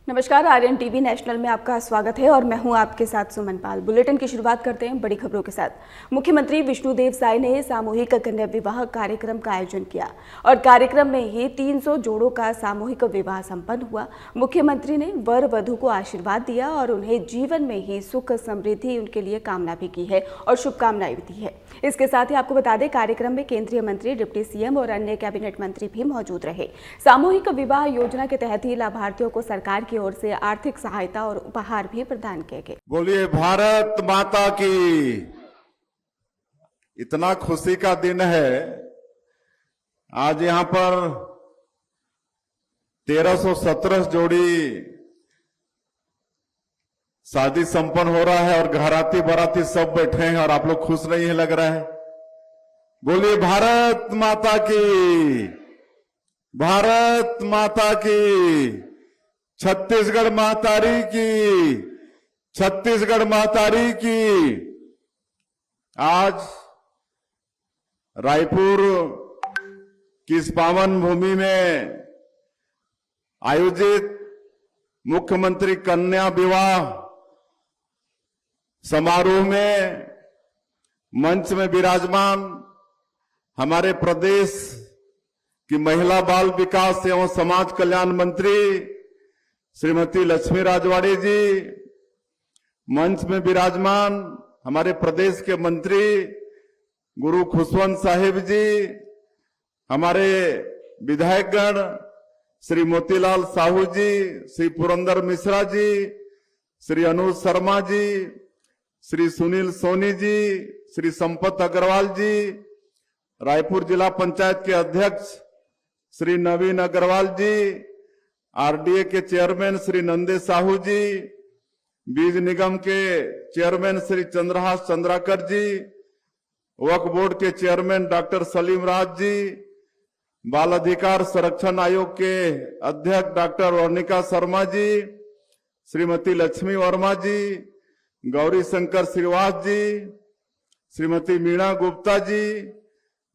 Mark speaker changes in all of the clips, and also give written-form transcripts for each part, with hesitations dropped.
Speaker 1: नमस्कार, Aryan TV national में आपका स्वागत है और मैं हूं आपके साथ सुमन पाल। बुलेटिन की शुरुआत करते हैं बड़ी खबरों के साथ। मुख्यमंत्री विष्णुदेव साय ने सामूहिक कन्या विवाह कार्यक्रम का आयोजन किया और कार्यक्रम में ही 300 जोड़ों का सामूहिक विवाह संपन्न हुआ। मुख्यमंत्री ने वर वधू को आशीर्वाद दिया और उन्हें जीवन में ही सुख समृद्धि उनके लिए कामना भी की है और शुभकामनाएं भी दी है। इसके साथ ही आपको बता दें, कार्यक्रम में केंद्रीय मंत्री, डिप्टी सीएम और अन्य कैबिनेट मंत्री भी मौजूद रहे। सामूहिक विवाह योजना के तहत ही लाभार्थियों को सरकार की ओर से आर्थिक सहायता और उपहार भी प्रदान किए गए।
Speaker 2: बोलिए भारत माता की। इतना खुशी का दिन है। आज यहां पर 1317 जोड़ी शादी संपन्न हो रहा है और घराती बाराती सब बैठे हैं और आप लोग खुश नहीं है लग रहा है। बोलिए भारत माता की, भारत माता की, छत्तीसगढ़ मातारी की, छत्तीसगढ़ मातारी की। आज रायपुर की इस पावन भूमि में आयोजित मुख्यमंत्री कन्या विवाह समारोह में मंच में विराजमान हमारे प्रदेश की महिला बाल विकास एवं समाज कल्याण मंत्री श्रीमती लक्ष्मी राजवाड़े जी, मंच में विराजमान हमारे प्रदेश के मंत्री गुरु खुशवंत साहिब जी, हमारे विधायकगण श्री मोतीलाल साहू जी, श्री पुरंदर मिश्रा जी, श्री अनुज शर्मा जी, श्री सुनील सोनी जी, श्री संपत अग्रवाल जी, रायपुर जिला पंचायत के अध्यक्ष श्री नवीन अग्रवाल जी, आरडीए के चेयरमैन श्री नंदे साहू जी, बीज निगम के चेयरमैन श्री चंद्रहास चंद्राकर जी, वक्फ बोर्ड के चेयरमैन डॉक्टर सलीम राज जी, बाल अधिकार संरक्षण आयोग के अध्यक्ष डॉक्टर वर्णिका शर्मा जी, श्रीमती लक्ष्मी वर्मा जी, गौरी शंकर श्रीवास जी, श्रीमती मीणा गुप्ता जी,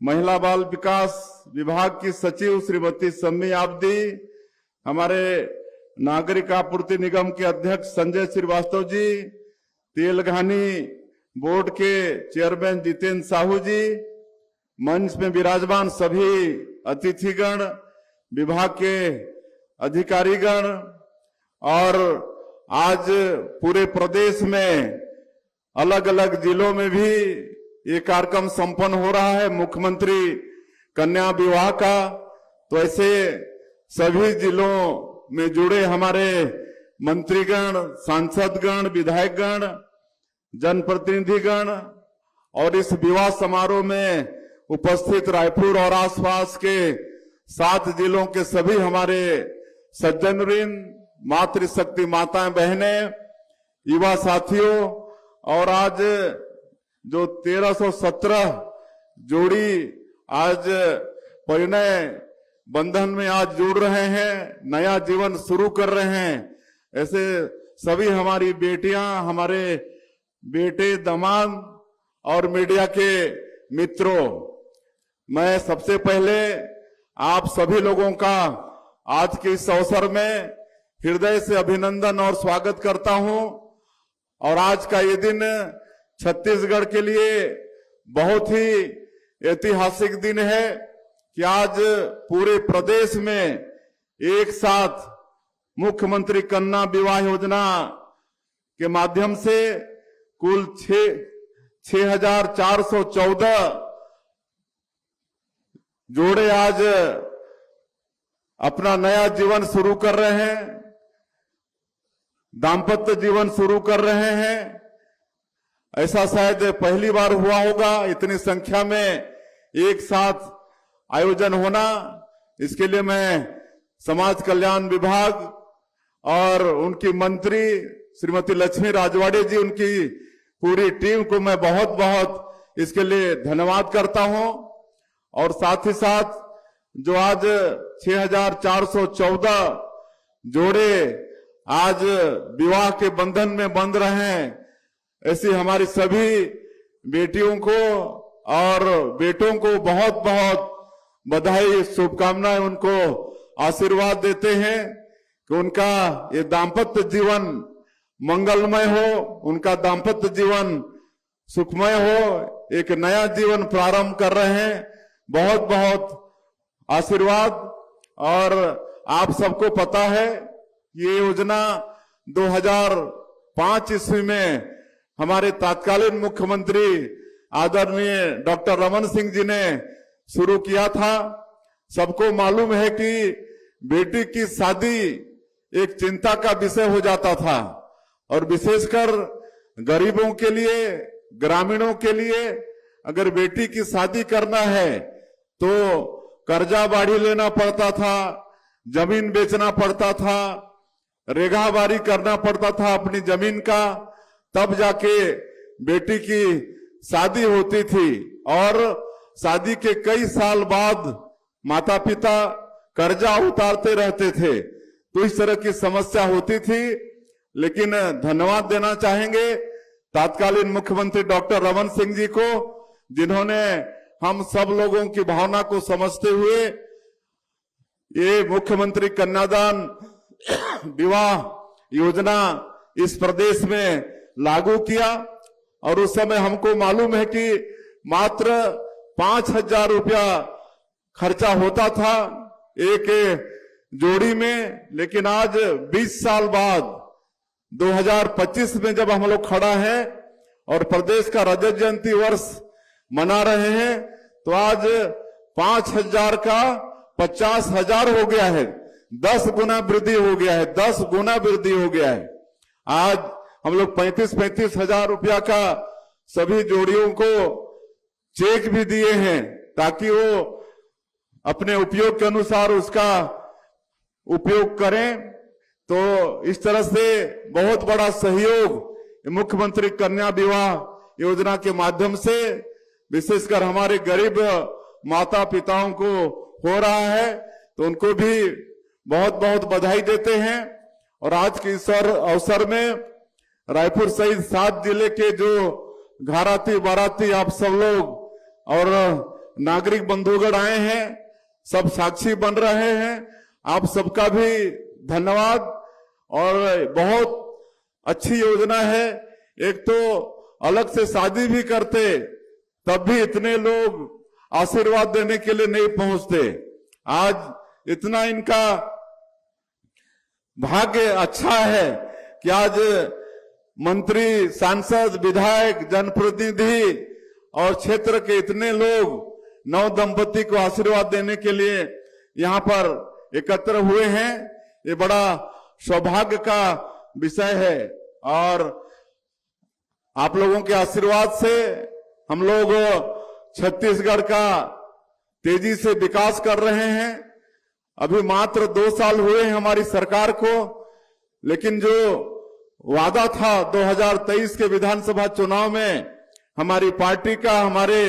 Speaker 2: महिला बाल विकास विभाग की सचिव श्रीमती सम्मी आब्दी, हमारे नागरिक आपूर्ति निगम के अध्यक्ष संजय श्रीवास्तव जी, तेलघानी बोर्ड के चेयरमैन जितेंद्र साहू जी, मंच में विराजमान सभी अतिथिगण, विभाग के अधिकारीगण और आज पूरे प्रदेश में अलग अलग जिलों में भी ये कार्यक्रम संपन्न हो रहा है मुख्यमंत्री कन्या विवाह का। तो ऐसे सभी जिलों में जुड़े हमारे मंत्रीगण, सांसदगण, विधायकगण, जनप्रतिनिधिगण और इस विवाह समारोह में उपस्थित रायपुर और आसपास के 7 जिलों के सभी हमारे सज्जनवृंद, मातृशक्ति माताएं, बहनें, युवा साथियों और आज जो 1317 जोड़ी आज परिणय बंधन में आज जुड़ रहे हैं, नया जीवन शुरू कर रहे हैं, ऐसे सभी हमारी बेटियां, हमारे बेटे, दामाद और मीडिया के मित्रों, मैं सबसे पहले आप सभी लोगों का आज के इस अवसर में हृदय से अभिनंदन और स्वागत करता हूं। और आज का ये दिन छत्तीसगढ़ के लिए बहुत ही ऐतिहासिक दिन है कि आज पूरे प्रदेश में एक साथ मुख्यमंत्री कन्या विवाह योजना के माध्यम से कुल 6,414 जोड़े आज अपना नया जीवन शुरू कर रहे हैं, दाम्पत्य जीवन शुरू कर रहे हैं। ऐसा शायद पहली बार हुआ होगा इतनी संख्या में एक साथ आयोजन होना। इसके लिए मैं समाज कल्याण विभाग और उनकी मंत्री श्रीमती लक्ष्मी राजवाड़े जी, उनकी पूरी टीम को मैं बहुत बहुत इसके लिए धन्यवाद करता हूं। और साथ ही साथ जो आज 6,414 जोड़े आज विवाह के बंधन में बंध रहे हैं, ऐसी हमारी सभी बेटियों को और बेटों को बहुत बहुत बधाई, शुभकामनाएं, उनको आशीर्वाद देते हैं कि उनका ये दाम्पत्य जीवन मंगलमय हो, उनका दाम्पत्य जीवन सुखमय हो, एक नया जीवन प्रारंभ कर रहे हैं। बहुत बहुत आशीर्वाद। और आप सबको पता है ये योजना 2005 ईस्वी में हमारे तत्कालीन मुख्यमंत्री आदरणीय डॉक्टर रमन सिंह जी ने शुरू किया था। सबको मालूम है कि बेटी की शादी एक चिंता का विषय हो जाता था, और विशेषकर गरीबों के लिए, ग्रामीणों के लिए अगर बेटी की शादी करना है तो कर्जा बाड़ी लेना पड़ता था, जमीन बेचना पड़ता था, रेगाबारी करना पड़ता था अपनी जमीन का, तब जाके बेटी की शादी होती थी। और शादी के कई साल बाद माता पिता कर्जा उतारते रहते थे, तो इस तरह की समस्या होती थी। लेकिन धन्यवाद देना चाहेंगे तत्कालीन मुख्यमंत्री डॉक्टर रमन सिंह जी को, जिन्होंने हम सब लोगों की भावना को समझते हुए ये मुख्यमंत्री कन्यादान विवाह योजना इस प्रदेश में लागू किया। और उस समय हमको मालूम है कि मात्र 5,000 रुपया खर्चा होता था एक जोड़ी में। लेकिन आज 20 साल बाद 2025 में जब हम लोग खड़ा है और प्रदेश का रजत जयंती वर्ष मना रहे हैं, तो आज 5,000 का 50,000 हो गया है। 10 गुना वृद्धि हो गया है, 10 गुना वृद्धि हो गया है। आज हम लोग 35-35 हजार रुपया का सभी जोड़ियों को चेक भी दिए हैं, ताकि वो अपने उपयोग के अनुसार उसका उपयोग करें। तो इस तरह से बहुत बड़ा सहयोग मुख्यमंत्री कन्या विवाह योजना के माध्यम से विशेषकर हमारे गरीब माता पिताओं को हो रहा है, तो उनको भी बहुत बहुत बधाई देते हैं। और आज के इस अवसर में रायपुर सहित 7 जिले के जो घराती बाराती आप सब लोग और नागरिक बंधुगण आए हैं, सब साक्षी बन रहे हैं। आप सबका भी धन्यवाद। और बहुत अच्छी योजना है। एक तो अलग से शादी भी करते तब भी इतने लोग आशीर्वाद देने के लिए नहीं पहुंचते। आज इतना इनका भाग्य अच्छा है कि आज मंत्री, सांसद, विधायक, जनप्रतिनिधि और क्षेत्र के इतने लोग नव दंपति को आशीर्वाद देने के लिए यहाँ पर एकत्र हुए हैं। ये बड़ा सौभाग्य का विषय है। और आप लोगों के आशीर्वाद से हम लोग छत्तीसगढ़ का तेजी से विकास कर रहे हैं। अभी मात्र 2 साल हुए हैं हमारी सरकार को, लेकिन जो वादा था 2023 के विधानसभा चुनाव में हमारी पार्टी का, हमारे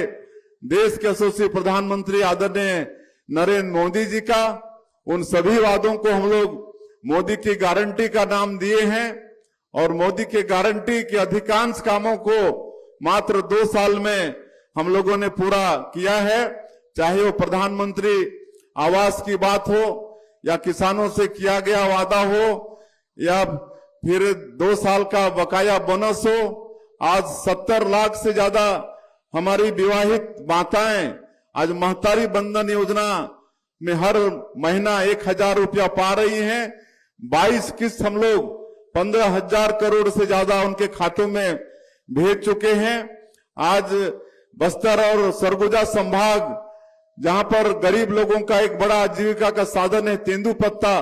Speaker 2: देश के यशस्वी प्रधानमंत्री आदरणीय नरेंद्र मोदी जी का, उन सभी वादों को हम लोग मोदी की गारंटी का नाम दिए हैं। और मोदी के गारंटी के अधिकांश कामों को मात्र 2 साल में हम लोगों ने पूरा किया है। चाहे वो प्रधानमंत्री आवास की बात हो, या किसानों से किया गया वादा हो, या फिर 2 साल का बकाया बोनस हो। आज 70 लाख से ज्यादा हमारी विवाहित माताएं आज महतारी बंधन योजना में हर महीना 1,000 रुपया पा रही हैं। 22 किस्त हम लोग 15,000 करोड़ से ज्यादा उनके खातों में भेज चुके हैं। आज बस्तर और सरगुजा संभाग, जहां पर गरीब लोगों का एक बड़ा आजीविका का साधन है तेंदुपत्ता,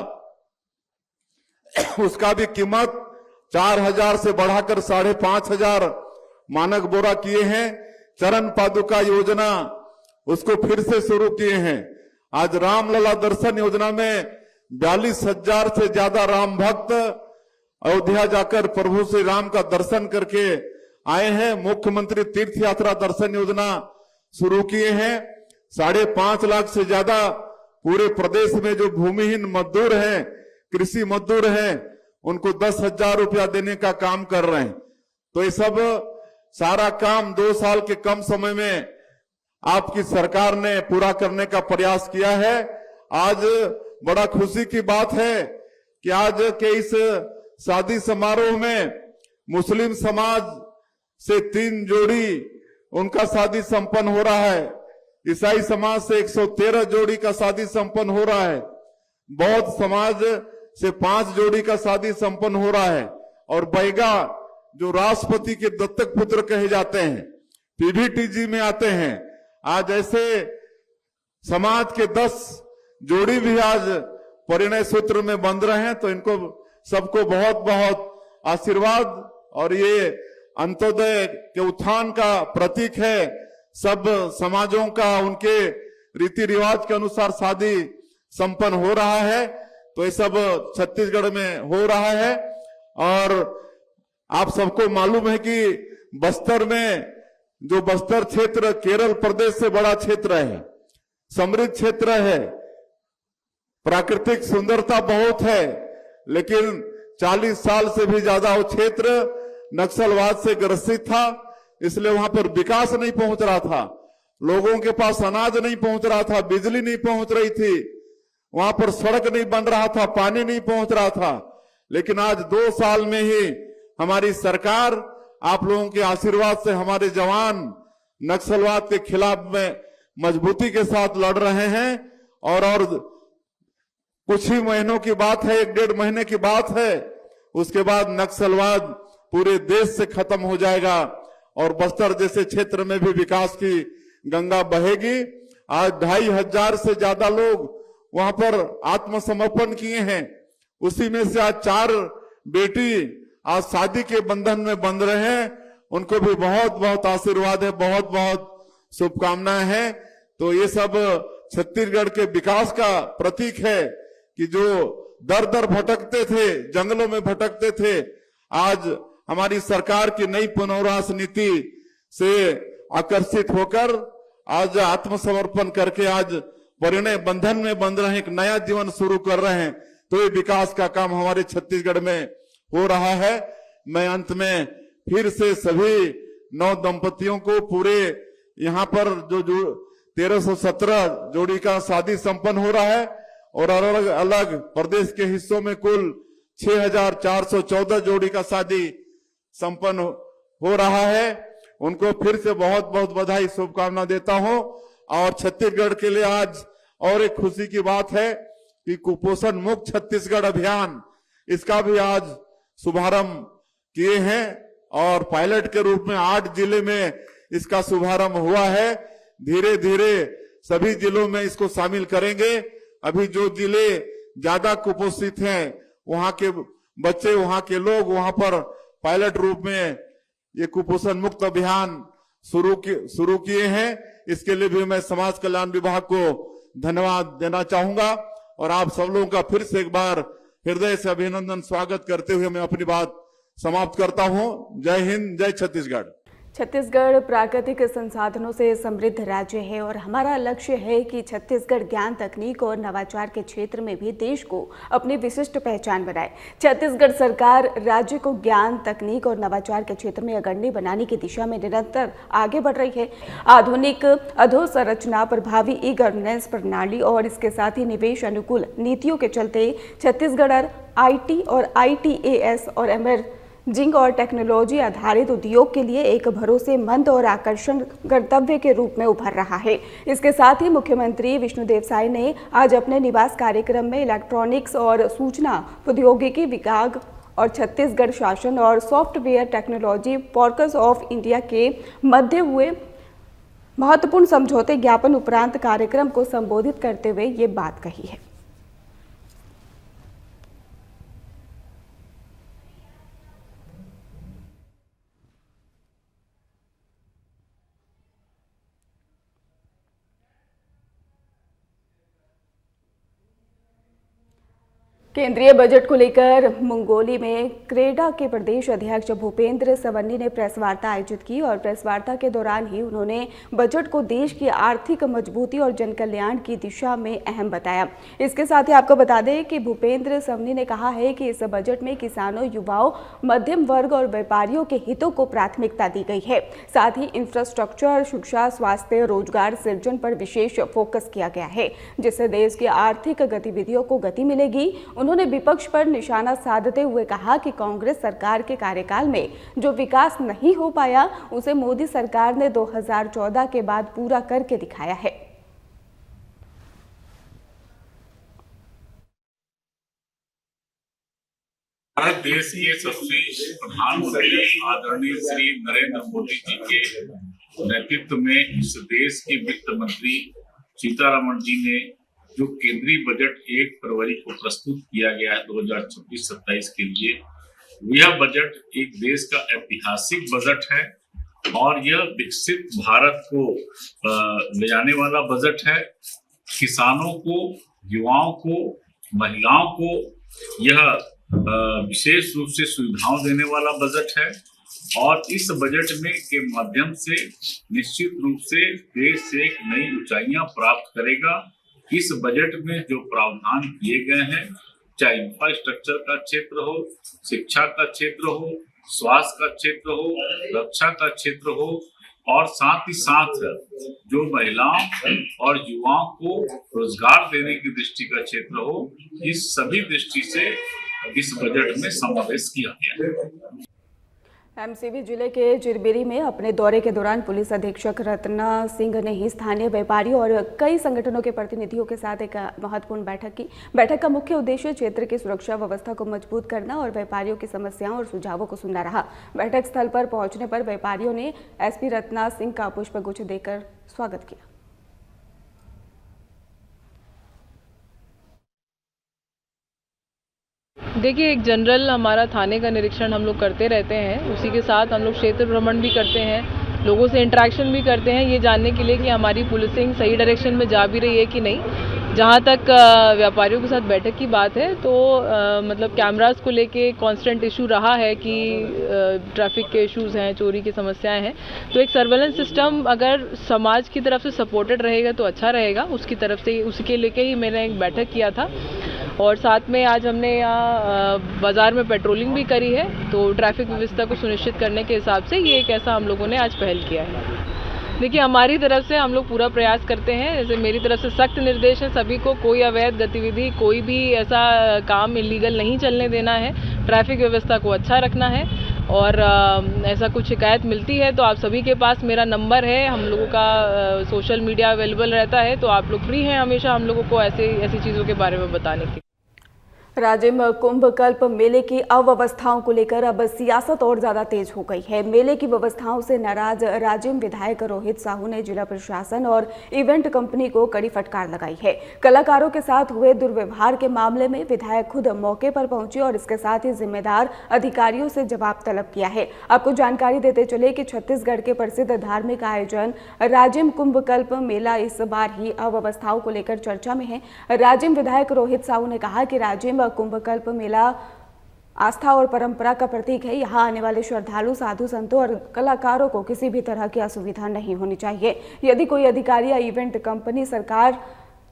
Speaker 2: उसका भी कीमत 4,000 से बढ़ाकर 5,500 मानक बोरा किए हैं। चरण पादुका योजना उसको फिर से शुरू किए हैं। आज रामलला दर्शन योजना में 42,000 से ज्यादा राम भक्त अयोध्या जाकर प्रभु श्री राम का दर्शन करके आए हैं। मुख्यमंत्री तीर्थ यात्रा दर्शन योजना शुरू किए हैं। 5.5 लाख से ज्यादा पूरे प्रदेश में जो भूमिहीन मजदूर हैं, कृषि मजदूर हैं, उनको 10,000 रुपया देने का काम कर रहे हैं। तो ये सब सारा काम 2 साल के कम समय में आपकी सरकार ने पूरा करने का प्रयास किया है। आज बड़ा खुशी की बात है कि आज के इस शादी समारोह में मुस्लिम समाज से 3 जोड़ी उनका शादी संपन्न हो रहा है, ईसाई समाज से 113 जोड़ी का शादी संपन्न हो रहा है, बौद्ध समाज से 5 जोड़ी का शादी संपन्न हो रहा है, और बैगा जो राष्ट्रपति के दत्तक पुत्र कहे जाते हैं, पीवीटीजी में आते हैं, आज ऐसे समाज के 10 जोड़ी भी आज परिणय सूत्र में बंध रहे हैं। तो इनको सबको बहुत बहुत आशीर्वाद, और ये अंत्योदय के उत्थान का प्रतीक है। सब समाजों का उनके रीति रिवाज के अनुसार शादी संपन्न हो रहा है, तो ये सब छत्तीसगढ़ में हो रहा है। और आप सबको मालूम है कि बस्तर में, जो बस्तर क्षेत्र केरल प्रदेश से बड़ा क्षेत्र है, समृद्ध क्षेत्र है, प्राकृतिक सुंदरता बहुत है, लेकिन 40 साल से भी ज्यादा वो क्षेत्र नक्सलवाद से ग्रसित था। इसलिए वहां पर विकास नहीं पहुंच रहा था, लोगों के पास अनाज नहीं पहुंच रहा था, बिजली नहीं पहुंच रही थी, वहां पर सड़क नहीं बन रहा था, पानी नहीं पहुंच रहा था। लेकिन आज 2 साल में ही हमारी सरकार, आप लोगों के आशीर्वाद से हमारे जवान नक्सलवाद के खिलाफ में मजबूती के साथ लड़ रहे हैं। और कुछ ही महीनों की बात है, 1-1.5 महीने की बात है, उसके बाद नक्सलवाद पूरे देश से खत्म हो जाएगा और बस्तर जैसे क्षेत्र में भी विकास की गंगा बहेगी। आज 2500 से ज्यादा लोग वहां पर आत्मसमर्पण किए हैं, उसी में से आज 4 बेटी आज शादी के बंधन में बंध रहे हैं। उनको भी बहुत बहुत आशीर्वाद है, बहुत बहुत शुभकामनाएं हैं। तो ये सब छत्तीसगढ़ के विकास का प्रतीक है कि जो दर दर भटकते थे, जंगलों में भटकते थे, आज हमारी सरकार की नई पुनर्वास नीति से आकर्षित होकर आज आत्मसमर्पण करके आज परिणय बंधन में बंध रहे हैं, एक नया जीवन शुरू कर रहे हैं। तो ये विकास का काम हमारे छत्तीसगढ़ में हो रहा है। मैं अंत में फिर से सभी 9 दंपतियों को, पूरे यहाँ पर जो 1317 जोड़ी का शादी संपन्न हो रहा है और अलग अलग प्रदेश के हिस्सों में कुल 6414 जोड़ी का शादी संपन्न हो रहा है, उनको फिर से बहुत बहुत बधाई, शुभकामना देता हूं। और छत्तीसगढ़ के लिए आज और एक खुशी की बात है कि कुपोषण मुक्त छत्तीसगढ़ अभियान, इसका भी आज शुभारंभ किए हैं और पायलट के रूप में 8 जिले में इसका शुभारंभ हुआ है। धीरे धीरे सभी जिलों में इसको शामिल करेंगे। अभी जो जिले ज्यादा कुपोषित हैं, वहां के बच्चे, वहां के लोग वहां पर पायलट रूप में ये कुपोषण मुक्त अभियान शुरू किए हैं। इसके लिए भी मैं समाज कल्याण विभाग को धन्यवाद देना चाहूंगा और आप सब लोगों का फिर से एक बार हृदय से अभिनंदन, स्वागत करते हुए मैं अपनी बात समाप्त करता हूं। जय हिंद, जय छत्तीसगढ़।
Speaker 1: छत्तीसगढ़ प्राकृतिक संसाधनों से समृद्ध राज्य है और हमारा लक्ष्य है कि छत्तीसगढ़ ज्ञान, तकनीक और नवाचार के क्षेत्र में भी देश को अपनी विशिष्ट पहचान बनाए। छत्तीसगढ़ सरकार राज्य को ज्ञान, तकनीक और नवाचार के क्षेत्र में अग्रणी बनाने की दिशा में निरंतर आगे बढ़ रही है। आधुनिक अधोसंरचना, प्रभावी ई गवर्नेंस प्रणाली और इसके साथ ही निवेश अनुकूल नीतियों के चलते छत्तीसगढ़ IT और ITAS और इमर्जिंग और टेक्नोलॉजी आधारित उद्योग के लिए एक भरोसेमंद और आकर्षण गंतव्य के रूप में उभर रहा है। इसके साथ ही मुख्यमंत्री विष्णुदेव साय ने आज अपने निवास कार्यक्रम में इलेक्ट्रॉनिक्स और सूचना प्रौद्योगिकी विभाग और छत्तीसगढ़ शासन और software technology parks of India के मध्य हुए महत्वपूर्ण समझौते ज्ञापन उपरांत कार्यक्रम को संबोधित करते हुए ये बात कही है। केंद्रीय बजट को लेकर मुंगोली में क्रेडा के प्रदेश अध्यक्ष भूपेंद्र सवन्नी ने प्रेस वार्ता आयोजित की और प्रेस वार्ता के दौरान ही उन्होंने बजट को देश की आर्थिक मजबूती और जनकल्याण की दिशा में अहम बताया। इसके साथ ही आपको बता दें कि भूपेंद्र सवन्नी ने कहा है कि इस बजट में किसानों, युवाओं, मध्यम वर्ग और व्यापारियों के हितों को प्राथमिकता दी गई है। साथ ही इंफ्रास्ट्रक्चर, शिक्षा, स्वास्थ्य, रोजगार सृजन पर विशेष फोकस किया गया है, जिससे देश की आर्थिक गतिविधियों को गति मिलेगी। उन्होंने विपक्ष पर निशाना साधते हुए कहा कि कांग्रेस सरकार के कार्यकाल में जो विकास नहीं हो पाया उसे मोदी सरकार ने 2014 के बाद पूरा करके दिखाया है।
Speaker 3: भारत देश के यशस्वी प्रधानमंत्री आदरणीय श्री नरेंद्र मोदी जी के नेतृत्व में इस देश के वित्त मंत्री सीतारमण जी ने जो केंद्रीय बजट 1 फरवरी को प्रस्तुत किया गया है 2026-27 के लिए, यह बजट एक देश का ऐतिहासिक बजट है और यह विकसित भारत को ले जाने वाला बजट है। किसानों को, युवाओं को, महिलाओं को यह विशेष रूप से सुविधाओं देने वाला बजट है और इस बजट में के माध्यम से निश्चित रूप से देश एक नई ऊंचाइयां प्राप्त करेगा। इस बजट में जो प्रावधान किए गए हैं, चाहे इंफ्रास्ट्रक्चर का क्षेत्र हो, शिक्षा का क्षेत्र हो, स्वास्थ्य का क्षेत्र हो, रक्षा का क्षेत्र हो और साथ ही साथ जो महिलाओं और युवाओं को रोजगार देने की दृष्टि का क्षेत्र हो, इस सभी दृष्टि से इस बजट में समावेश किया गया है।
Speaker 1: एमसीबी जिले के चिरबिरी में अपने दौरे के दौरान पुलिस अधीक्षक रत्ना सिंह ने ही स्थानीय व्यापारियों और कई संगठनों के प्रतिनिधियों के साथ एक महत्वपूर्ण बैठक की। बैठक का मुख्य उद्देश्य क्षेत्र की सुरक्षा व्यवस्था को मजबूत करना और व्यापारियों की समस्याओं और सुझावों को सुनना रहा। बैठक स्थल पर पहुंचने पर व्यापारियों ने एसपी रत्ना सिंह का पुष्पगुच्छ देकर स्वागत किया।
Speaker 4: देखिए, एक जनरल हमारा थाने का निरीक्षण हम लोग करते रहते हैं, उसी के साथ हम लोग क्षेत्र भ्रमण भी करते हैं, लोगों से इंटरेक्शन भी करते हैं ये जानने के लिए कि हमारी पुलिसिंग सही डायरेक्शन में जा भी रही है कि नहीं। जहाँ तक व्यापारियों के साथ बैठक की बात है तो मतलब कैमरास को लेके कांस्टेंट इशू रहा है कि ट्रैफिक के इश्यूज़ हैं, चोरी की समस्याएं हैं, तो एक सर्वेलेंस सिस्टम अगर समाज की तरफ से सपोर्टेड रहेगा तो अच्छा रहेगा। उसकी तरफ से उसके लेके ही मैंने एक बैठक किया था और साथ में आज हमने यहाँ बाज़ार में पेट्रोलिंग भी करी है, तो ट्रैफिक व्यवस्था को सुनिश्चित करने के हिसाब से ये एक ऐसा हम लोगों ने आज पहल किया है। देखिए, हमारी तरफ से हम लोग पूरा प्रयास करते हैं, जैसे मेरी तरफ से सख्त निर्देश है सभी को, कोई अवैध गतिविधि, कोई भी ऐसा काम इलीगल नहीं चलने देना है, ट्रैफिक व्यवस्था को अच्छा रखना है और ऐसा कुछ शिकायत मिलती है तो आप सभी के पास मेरा नंबर है, हम लोगों का सोशल मीडिया अवेलेबल रहता है, तो आप लोग फ्री हैं हमेशा हम लोगों को ऐसी चीज़ों के बारे में बताने की।
Speaker 1: राजिम कुंभ कल्प मेले की अव्यवस्थाओं को लेकर अब सियासत और ज्यादा तेज हो गई है। मेले की व्यवस्थाओं से नाराज राजिम विधायक रोहित साहू ने जिला प्रशासन और इवेंट कंपनी को कड़ी फटकार लगाई है। कलाकारों के साथ हुए दुर्व्यवहार के मामले में विधायक खुद मौके पर पहुंचे और इसके साथ ही जिम्मेदार अधिकारियों से जवाब तलब किया है। आपको जानकारी देते चले कि छत्तीसगढ़ के प्रसिद्ध धार्मिक आयोजन राजिम कुंभ कल्प मेला इस बार ही अव्यवस्थाओं को लेकर चर्चा में है। राजिम विधायक रोहित साहू ने कहा कि राजिम कुंभ कल्प मेला आस्था और परंपरा का प्रतीक है। यहाँ आने वाले श्रद्धालु, साधु संतों और कलाकारों को किसी भी तरह की असुविधा नहीं होनी चाहिए। यदि कोई अधिकारी या इवेंट कंपनी सरकार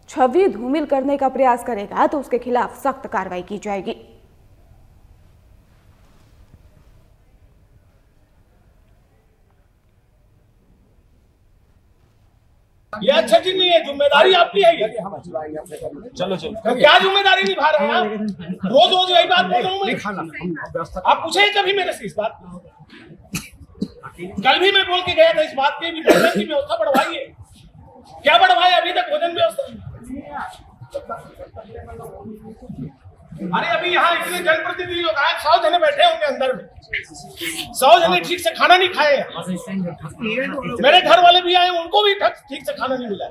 Speaker 1: छवि धूमिल करने का प्रयास करेगा तो उसके खिलाफ सख्त कार्रवाई की जाएगी।
Speaker 5: ये अच्छा चीज नहीं है, जिम्मेदारी आपकी है ये।
Speaker 6: चलो
Speaker 5: तो क्या जिम्मेदारी निभा रहे हैं आप? रोज रोज यही बात बोल रहा हूँ मैं। आप पूछे कभी मेरे से इस बात? कल भी मैं बोल के गया था इस बात की भोजन की व्यवस्था बढ़वाइए। क्या बढ़वाए अभी तक भोजन व्यवस्था? अरे अभी यहाँ इतने जनप्रतिनिधि लोग आए, 100 जने बैठे होंगे अंदर में, 100 जने ठीक से खाना नहीं खाए। मेरे घर वाले भी आए, उनको भी ठीक से खाना नहीं मिला।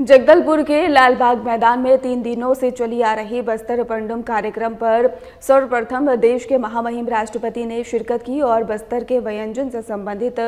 Speaker 1: जगदलपुर के लालबाग मैदान में 3 दिनों से चली आ रही बस्तर पंडुम कार्यक्रम पर सर्वप्रथम देश के महामहिम राष्ट्रपति ने शिरकत की और बस्तर के व्यंजन से संबंधित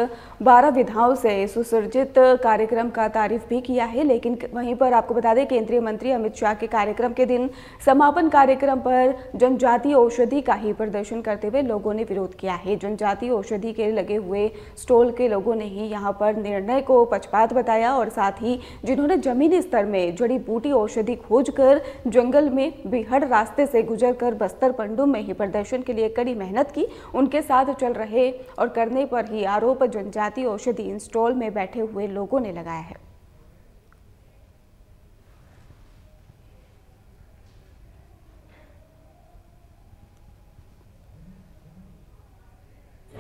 Speaker 1: 12 विधाओं से सुसज्जित कार्यक्रम का तारीफ भी किया है। लेकिन वहीं पर आपको बता दें, केंद्रीय मंत्री अमित शाह के कार्यक्रम के दिन समापन कार्यक्रम पर जनजातीय औषधि का ही प्रदर्शन करते हुए लोगों ने विरोध किया है। जनजातीय औषधि के लगे हुए स्टॉल के लोगों ने ही यहाँ पर निर्णय को पक्षपात बताया और साथ ही जिन्होंने जमीनी स्तर में जड़ी बूटी औषधि खोजकर जंगल में बिहड़ रास्ते से गुजरकर बस्तर पंडुम में ही प्रदर्शन के लिए कड़ी मेहनत की, उनके साथ चल रहे और करने पर ही आरोप जनजातीय औषधि स्टॉल में बैठे हुए लोगों ने लगाया है।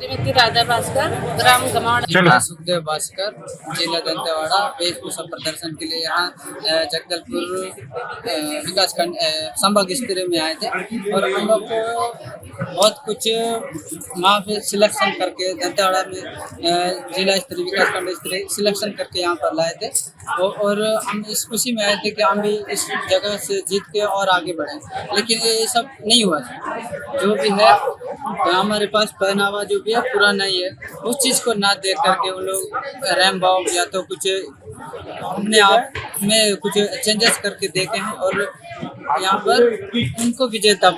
Speaker 7: श्रीमती राधा भास्कर, ग्राम गमावड़ा।
Speaker 8: सुखदेव भास्कर, जिला दंतेवाड़ा, वेशभूषा प्रदर्शन के लिए यहाँ जगदलपुर विकास खंड संभाग स्तरीय में आए थे और हम लोग को बहुत कुछ वहाँ पे सिलेक्शन करके दंतेवाड़ा में जिला स्तरीय विकास खंड स्तरीय सिलेक्शन करके यहाँ पर लाए थे और हम इस खुशी में आए थे कि हम भी इस जगह से जीत के और आगे बढ़े, लेकिन ये सब नहीं हुआ। जो भी है हमारे पास पहनावा जो भी है पूरा नहीं है, उस चीज़ को ना देख करके वो लोग रैम बॉम या तो कुछ अपने आप में कुछ चेंजेस करके देखे हैं और यहाँ पर उनको विजेता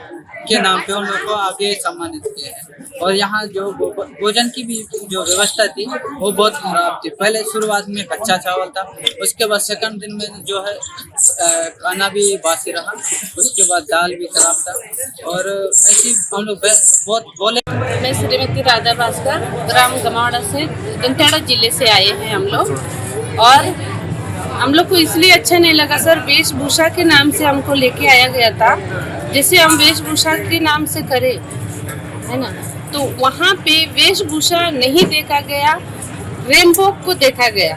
Speaker 8: के नाम पे उन लोगों को आगे सम्मानित किया है। और यहाँ जो भोजन की भी जो व्यवस्था थी वो बहुत खराब थी। पहले शुरुआत में कच्चा चावल था, उसके बाद सेकंड दिन में जो है खाना भी बासी रहा, उसके बाद दाल भी खराब था और ऐसी हम लोग बहुत बोले।
Speaker 7: मैं श्रीमती राधा भास्कर, ग्राम गमावड़ा से दंतेवाड़ा जिले से आए हैं हम लोग और हम लोग को इसलिए अच्छा नहीं लगा सर, वेशभूषा के नाम से हमको लेके आया गया था, जैसे हम वेशभूषा के नाम से करें, है ना, तो वहाँ पे वेशभूषा नहीं देखा गया, रेमबॉक को देखा गया।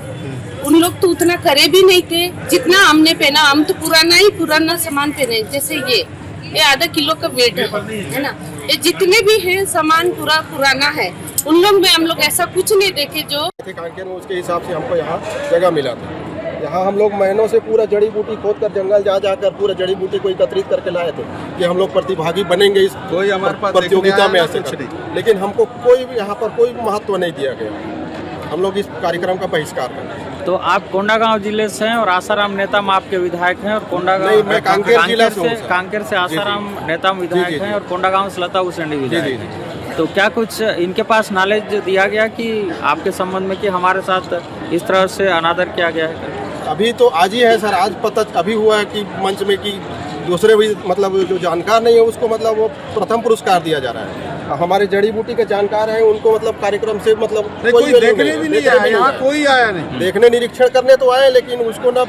Speaker 7: उन लोग तो उतना करे भी नहीं थे जितना हमने पहना। हम तो पुराना सामान पहने, जैसे ये आधा किलो का वेट है ना, ये जितने भी हैं सामान पूरा पुराना है। उन लोग में हम लोग ऐसा कुछ नहीं देखे जो
Speaker 6: कांकेर में उसके हिसाब से हमको यहाँ जगह मिला था। यहाँ हम लोग महीनों से पूरा जड़ी बूटी खोद कर जंगल जाकर पूरा जड़ी बूटी को एकत्रित करके लाए थे कि हम लोग प्रतिभागी बनेंगे इस कोई हमारे पास प्रतियोगिता में ऐसे, लेकिन हमको कोई भी यहाँ पर कोई महत्व नहीं दिया गया। हम लोग इस कार्यक्रम का बहिष्कार करें।
Speaker 9: तो आप कोंडागांव जिले से हैं और आसाराम नेताम आपके विधायक हैं और कोंडागांव
Speaker 6: मैं कांकेर जिला से
Speaker 9: कांकेर से आसाराम नेताम विधायक हैं और कोंडागांव से लता उसेंडी विधायक हैं। तो क्या कुछ इनके पास नॉलेज दिया गया कि आपके संबंध में कि हमारे साथ इस तरह से अनादर किया गया है?
Speaker 6: अभी तो आज ही है सर, आज पता अभी हुआ है कि मंच में कि दूसरे भी मतलब जो जानकार नहीं है उसको मतलब वो प्रथम पुरस्कार दिया जा रहा है। हमारे जड़ी बूटी के जानकार हैं उनको मतलब कार्यक्रम से मतलब कोई देखने भी नहीं आया, यहाँ कोई आया नहीं। देखने निरीक्षण करने तो आए, लेकिन उसको ना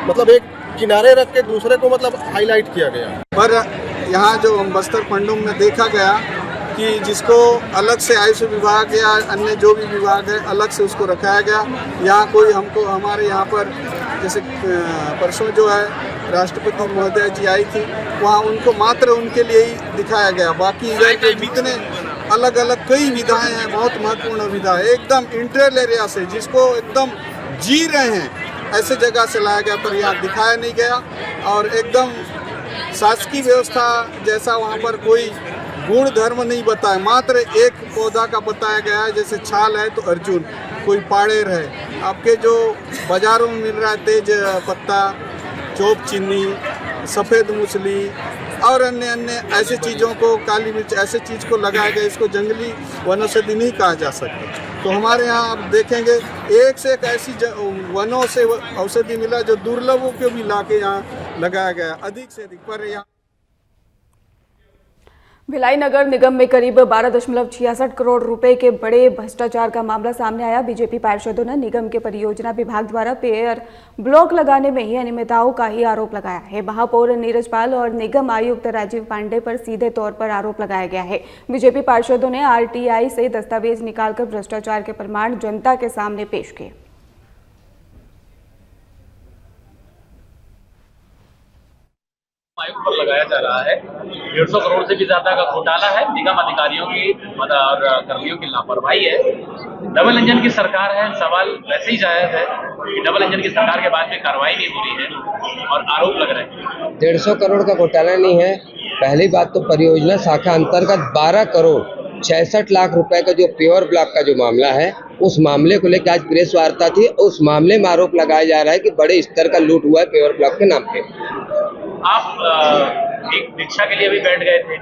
Speaker 6: मतलब एक किनारे रख के दूसरे को मतलब हाईलाइट किया गया।
Speaker 10: पर यहाँ जो बस्तर पंडुम में देखा गया कि जिसको अलग से आयुष विभाग या अन्य जो भी विभाग है अलग से उसको रखाया गया। यहाँ कोई हमको हमारे यहाँ पर जैसे परसों जो है राष्ट्रपति महोदय जी आई थी, वहाँ उनको मात्र उनके लिए ही दिखाया गया। बाकी इधर के जितने अलग अलग कई विधाएं हैं, बहुत महत्वपूर्ण विधा है, एकदम इंटरल एरिया से जिसको एकदम जी रहे हैं ऐसे जगह से लाया गया, पर यहाँ दिखाया नहीं गया। और एकदम शासकीय व्यवस्था जैसा वहाँ पर कोई गुण धर्म नहीं बताया, मात्र एक पौधा का बताया गया है, जैसे छाल है तो अर्जुन, कोई पाड़ेर है। आपके जो बाज़ारों में मिल रहा है तेज पत्ता, चोप चीनी, सफ़ेद मूसली और अन्य अन्य ऐसे चीज़ों को, काली मिर्च, ऐसे चीज़ को लगाया गया। इसको जंगली वनौषधि नहीं कहा जा सकता। तो हमारे यहाँ आप देखेंगे एक से एक ऐसी वनों से औषधि मिला जो दुर्लभों को भी ला के यहाँ लगाया गया अधिक से अधिक। पर यहाँ
Speaker 1: भिलाई नगर निगम में करीब 12.66 करोड़ रुपए के बड़े भ्रष्टाचार का मामला सामने आया। बीजेपी पार्षदों ने निगम के परियोजना विभाग द्वारा पेयर ब्लॉक लगाने में ही अनियमितताओं का ही आरोप लगाया है। महापौर नीरज पाल और निगम आयुक्त राजीव पांडे पर सीधे तौर पर आरोप लगाया गया है। बीजेपी पार्षदों ने आरटीआई से दस्तावेज निकालकर भ्रष्टाचार के प्रमाण जनता के सामने पेश किए।
Speaker 11: आयुक्त पर लगाया जा रहा है। 150 करोड़ से भी ज्यादा का घोटाला है। निगम अधिकारियों की और कर्मियों की लापरवाही है। डबल इंजन की सरकार है, सवाल वैसे ही जायज है कि डबल इंजन की सरकार के बाद में कार्रवाई नहीं हो रही है और आरोप लग रहे हैं।
Speaker 12: 150 करोड़ का घोटाला नहीं है। पहली बात तो परियोजना शाखा अंतर्गत 12 करोड़ 66 लाख रुपए का जो प्योर ब्लॉक का जो मामला है, उस मामले को लेकर आज प्रेस वार्ता थी। उस मामले में आरोप लगाया जा रहा है कि बड़े स्तर का लूट हुआ है प्योर ब्लॉक के नाम पे।
Speaker 11: आप एक भिक्षा के लिए भी बैठ गए थे,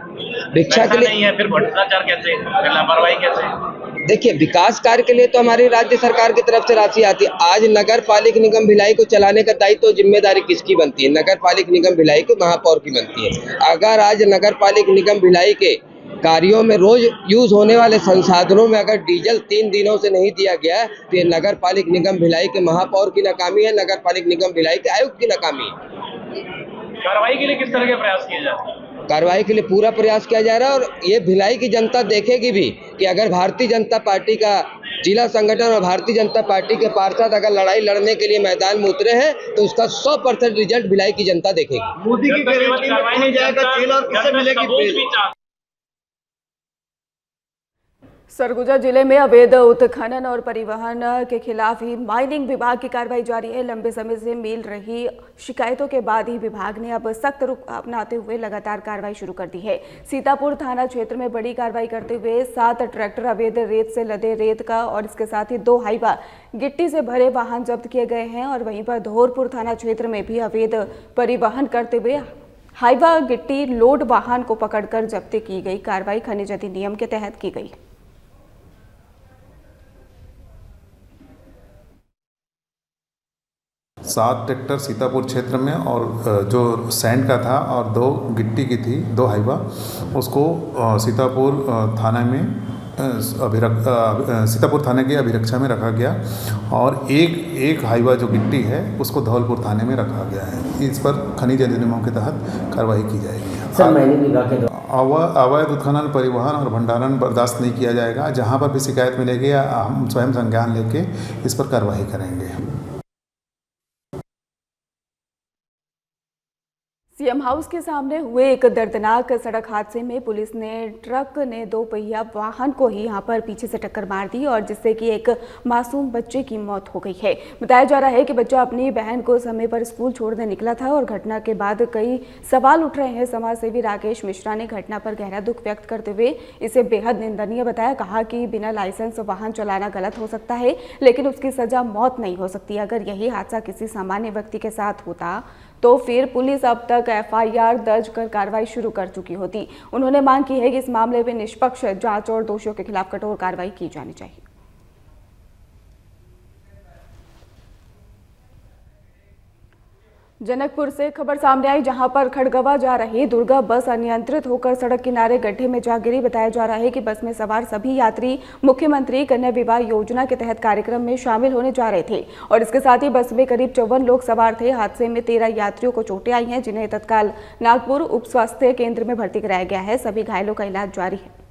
Speaker 12: भिक्षा के लिए
Speaker 11: नहीं है, फिर भ्रष्टाचार कैसे, फिर लापरवाही कैसे?
Speaker 12: देखिए, विकास कार्य के लिए तो हमारी राज्य सरकार की तरफ से राशि आती है। आज नगर पालिक निगम भिलाई को चलाने का दायित्व, जिम्मेदारी किसकी बनती है? नगर पालिक निगम भिलाई के महापौर की बनती है। अगर आज नगर पालिक निगम भिलाई के कार्यों में रोज यूज होने वाले संसाधनों में अगर डीजल 3 दिनों से नहीं दिया गया है, तो ये नगर पालिक निगम भिलाई के महापौर की नाकामी है, नगर पालिक निगम भिलाई के आयुक्त की नाकामी है।
Speaker 11: कार्रवाई के लिए किस तरह के प्रयास किए जाते हैं?
Speaker 12: कार्रवाई के लिए पूरा प्रयास किया जा रहा है। और ये भिलाई की जनता देखेगी भी कि अगर भारतीय जनता पार्टी का जिला संगठन और भारतीय जनता पार्टी के पार्षद अगर लड़ाई लड़ने के लिए मैदान में उतरे हैं तो उसका 100% रिजल्ट भिलाई की जनता देखेगी।
Speaker 13: मोदी की गारंटी में कौन जाएगा जेल और किसे मिलेगी बेल?
Speaker 1: सरगुजा जिले में अवैध उत्खनन और परिवहन के खिलाफ ही माइनिंग विभाग की कार्रवाई जारी है। लंबे समय से मिल रही शिकायतों के बाद ही विभाग ने अब सख्त रुख अपनाते हुए लगातार कार्रवाई शुरू कर दी है। सीतापुर थाना क्षेत्र में बड़ी कार्रवाई करते हुए 7 ट्रैक्टर अवैध रेत से लदे रेत का और इसके साथ ही 2 हाइवा गिट्टी से भरे वाहन जब्त किए गए हैं। और वहीं पर धौरपुर थाना क्षेत्र में भी अवैध परिवहन करते हुए हाइवा गिट्टी लोड वाहन को पकड़कर जब्ती की गई। कार्रवाई खनिज अधिनियम के तहत की गई।
Speaker 14: 7 ट्रैक्टर सीतापुर क्षेत्र में और जो सैंड का था और 2 गिट्टी की थी, 2 हाइवा, उसको सीतापुर थाने में सीतापुर थाने की अभिरक्षा में रखा गया और एक हाइवा जो गिट्टी है उसको धौलपुर थाने में रखा गया है। इस पर खनिज अधिनियमों के तहत कार्रवाई की जाएगी। अवैध उत्खनन, परिवहन और भंडारण बर्दाश्त नहीं किया जाएगा। जहां पर भी शिकायत मिलेगी हम स्वयं संज्ञान लेके इस पर कार्रवाई करेंगे।
Speaker 1: सीएम हाउस के सामने हुए एक दर्दनाक सड़क हादसे में पुलिस ने ट्रक ने 2 पहिया वाहन को ही यहां पर पीछे से टक्कर मार दी और जिससे कि एक मासूम बच्चे की मौत हो गई है। बताया जा रहा है कि बच्चा अपनी बहन को समय पर स्कूल छोड़ने निकला था और घटना के बाद कई सवाल उठ रहे हैं। समाज सेवी राकेश मिश्रा ने घटना पर गहरा दुख व्यक्त करते हुए इसे बेहद निंदनीय बताया। कहा कि बिना लाइसेंस वाहन चलाना गलत हो सकता है लेकिन उसकी सजा मौत नहीं हो सकती। अगर यही हादसा किसी सामान्य व्यक्ति के साथ होता तो फिर पुलिस अब तक एफआईआर दर्ज कर कार्रवाई शुरू कर चुकी होती। उन्होंने मांग की है कि इस मामले में निष्पक्ष जांच और दोषियों के खिलाफ कठोर कार्रवाई की जानी चाहिए। जनकपुर से खबर सामने आई जहां पर खड़गवा जा रही दुर्गा बस अनियंत्रित होकर सड़क किनारे गड्ढे में जा गिरी। बताया जा रहा है कि बस में सवार सभी यात्री मुख्यमंत्री कन्या विवाह योजना के तहत कार्यक्रम में शामिल होने जा रहे थे और इसके साथ ही बस में करीब 54 लोग सवार थे। हादसे में 13 यात्रियों को चोटें आई हैं जिन्हें तत्काल नागपुर उप स्वास्थ्य केंद्र में भर्ती कराया गया है। सभी घायलों का इलाज जारी है।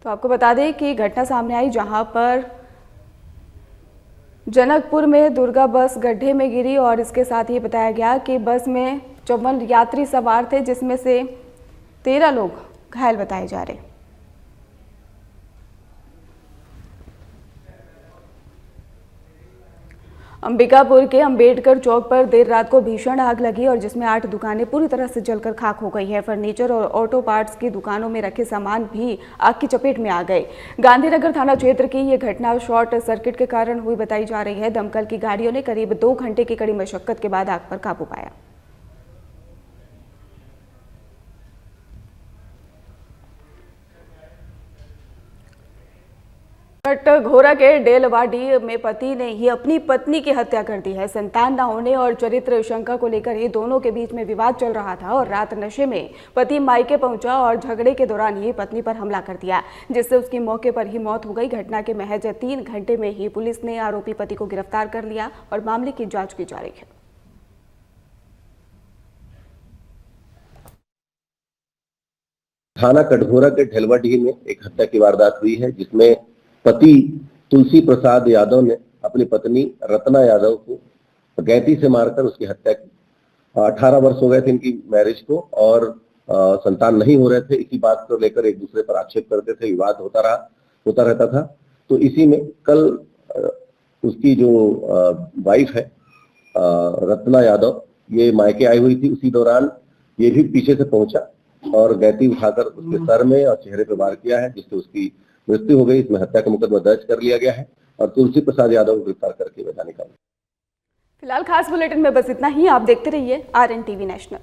Speaker 1: तो आपको बता दें कि घटना सामने आई जहां पर जनकपुर में दुर्गा बस गड्ढे में गिरी और इसके साथ ही बताया गया कि बस में 54 यात्री सवार थे जिसमें से 13 लोग घायल बताए जा रहे। अंबिकापुर के अंबेडकर चौक पर देर रात को भीषण आग लगी और जिसमें 8 दुकानें पूरी तरह से जलकर खाक हो गई है। फर्नीचर और ऑटो पार्ट्स की दुकानों में रखे सामान भी आग की चपेट में आ गए। गांधीनगर थाना क्षेत्र की ये घटना शॉर्ट सर्किट के कारण हुई बताई जा रही है। दमकल की गाड़ियों ने करीब 2 घंटे की कड़ी मशक्कत के बाद आग पर काबू पाया। कटघोरा के डेलवाडी में पति ने ही अपनी पत्नी की हत्या कर दी है। संतान न होने और चरित्र शंका को लेकर ही दोनों के बीच में विवाद चल रहा था और रात नशे में पति मायके पहुंचा और झगड़े के दौरान ही पत्नी पर हमला कर दिया जिससे उसकी मौके पर ही मौत हो गई। घटना के महज 3 घंटे में ही पुलिस ने आरोपी पति को गिरफ्तार कर लिया और मामले की जांच की जा रही है।
Speaker 15: थाना कटघोरा के ढेलवाडी में एक हत्या की वारदात हुई है जिसमें पति तुलसी प्रसाद यादव ने अपनी पत्नी रत्ना यादव को गैती से मारकर उसकी हत्या की। 18 वर्ष हो गए थे इनकी मैरिज को और संतान नहीं हो रहे थे। इसी बात को लेकर एक दूसरे पर आक्षेप करते थे, विवाद होता रहता था। तो इसी में कल उसकी जो वाइफ है रत्ना यादव, ये मायके आई हुई थी। उसी दौरान ये भी पीछे से पहुंचा और गैती उठाकर उसके सर में और चेहरे पर वार किया है जिससे उसकी मृत्यु हो गई। इसमें हत्या का मुकदमा दर्ज कर लिया गया है और तुलसी प्रसाद यादव को गिरफ्तार करके मैदान निकाला।
Speaker 1: फिलहाल खास बुलेटिन में बस इतना ही। आप देखते रहिए RN TV नेशनल।